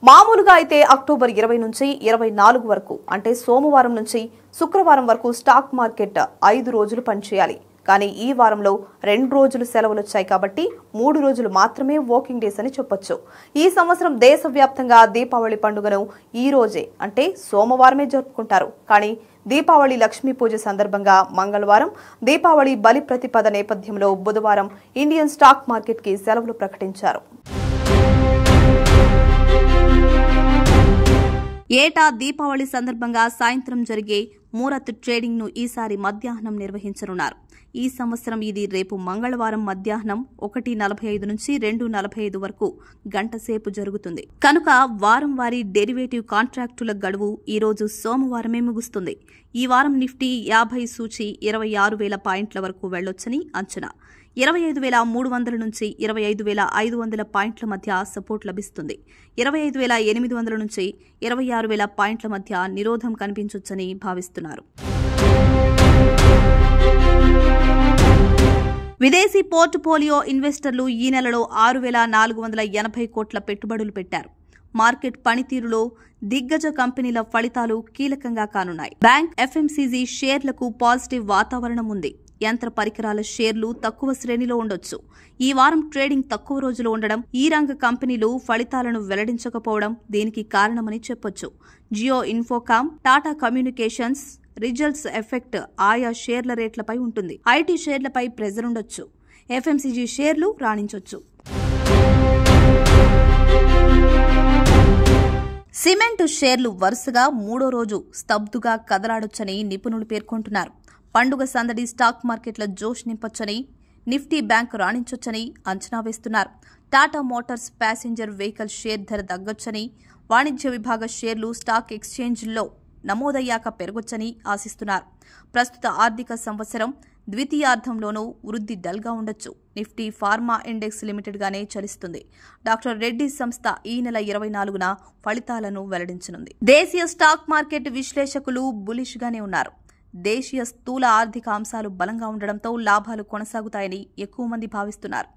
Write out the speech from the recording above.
మామూలుగా అయితే అక్టోబర్ 20 నుంచి 24 వరకు అంటే సోమవారం నుంచి శుక్రవారం వరకు స్టాక్ మార్కెట్ 5 రోజులు పనిచేయాలి. కానీ ఈ వారంలో 2 రోజులు సెలవులు వచ్చాయి కాబట్టి 3 రోజులు మాత్రమే వర్కింగ్ డేస్ అని చెప్పొచ్చు. ఈ సంవత్సరం దేశవ్యాప్తంగా దీపావళి పండుగను ఈ రోజే అంటే సోమవారమే జరుపుకుంటారు. కానీ దీపావళి లక్ష్మీ పూజ సందర్భంగా మంగళవారం, దీపావళి బలి ప్రతిపద నేపథ్యంలో బుధవారం ఇండియన్ స్టాక్ మార్కెట్ కి సెలవులు ప్రకటించారు. ఏటా దీపావళి సందర్భంగా సాయంత్రం జరిగే ముహూర్త ట్రేడింగ్ ను ఈసారి మధ్యాహ్నం నిర్వహించనున్నారు. ఈ సంవత్సరం ఇది రేపు మంగళవారం మధ్యాహ్నం 1:45 నుంచి 2:45 వరకు గంట సేపు జరుగుతుంది. కనుక వారం వారీ డెరివేటివ్ కాంట్రాక్టుల గడువు ఈ రోజు సోమవారమే ముగుస్తుంది. ఈ వారం నిఫ్టీ 50 సూచీ 26,000 పాయింట్ల వరకు వెళ్లొచ్చని అంచనా. 25,300 నుంచి 25,500 పాయింట్ల మధ్య సపోర్ట్ లభిస్తుంది. 25,800 నుంచి 26,000 పాయింట్ల మధ్య నిరోధం కనిపించొచ్చని భావిస్తున్నారు. విదేశీ పోర్ట్ఫోలియో ఇన్వెస్టర్లు ఈ నెలలో 6,480 కోట్ల పెట్టుబడులు పెట్టారు. మార్కెట్ పనితీరులో దిగ్గజ కంపెనీల ఫలితాలు కీలకంగా కానున్నాయి. బ్యాంక్, ఎఫ్ఎంసీజీ షేర్లకు పాజిటివ్ వాతావరణం ఉంది. యంత్ర పరికరాల షేర్లు తక్కువ శ్రేణిలో ఉండొచ్చు. ఈ వారం ట్రేడింగ్ తక్కువ రోజులు ఉండడం, ఈ రంగ కంపెనీలు ఫలితాలను వెల్లడించకపోవడం దీనికి కారణమని చెప్పొచ్చు. జియో ఇన్ఫోకామ్, టాటా కమ్యూనికేషన్స్ రిజల్ట్స్ ఎఫెక్ట్ ఆయా షేర్ల రేట్లపై ఉంటుంది. ఐటీ షేర్లపై ప్రెజర్ ఉండొచ్చు. ఎఫ్ఎంసీజీ షేర్లు రాణించొచ్చు. సిమెంటు షేర్లు వరుసగా 3వ రోజు స్తబ్దుగా కదలాడొచ్చని నిపుణులు పేర్కొంటున్నారు. పండుగ సందడి స్టాక్ మార్కెట్ల జోష్ నింపొచ్చని, నిఫ్టీ బ్యాంక్ రాణించొచ్చని అంచనా వేస్తున్నారు. Tata Motors passenger vehicle share ధర తగ్గొచ్చని, వాణిజ్య విభాగ షేర్లు స్టాక్ ఎక్స్చేంజ్ల్లో నమోదయ్యాక పెరగొచ్చని ఆశిస్తున్నారు. ప్రస్తుత ఆర్థిక సంవత్సరం ద్వితీయార్థంలోనూ వృద్ధి డల్గా ఉండొచ్చు. నిఫ్టీ ఫార్మా ఇండెక్స్ లిమిటెడ్గానే చలిస్తుంది. డాక్టర్ రెడ్డి సంస్థ ఈ నెల 24న ఫలితాలను వెల్లడించనుంది. దేశీయ స్టాక్ మార్కెట్ విశ్లేషకులు బులిష్గానే ఉన్నారు. దేశీయ స్థూల ఆర్థిక అంశాలు బలంగా ఉండడంతో లాభాలు కొనసాగుతాయని ఎక్కువ మంది భావిస్తున్నారు.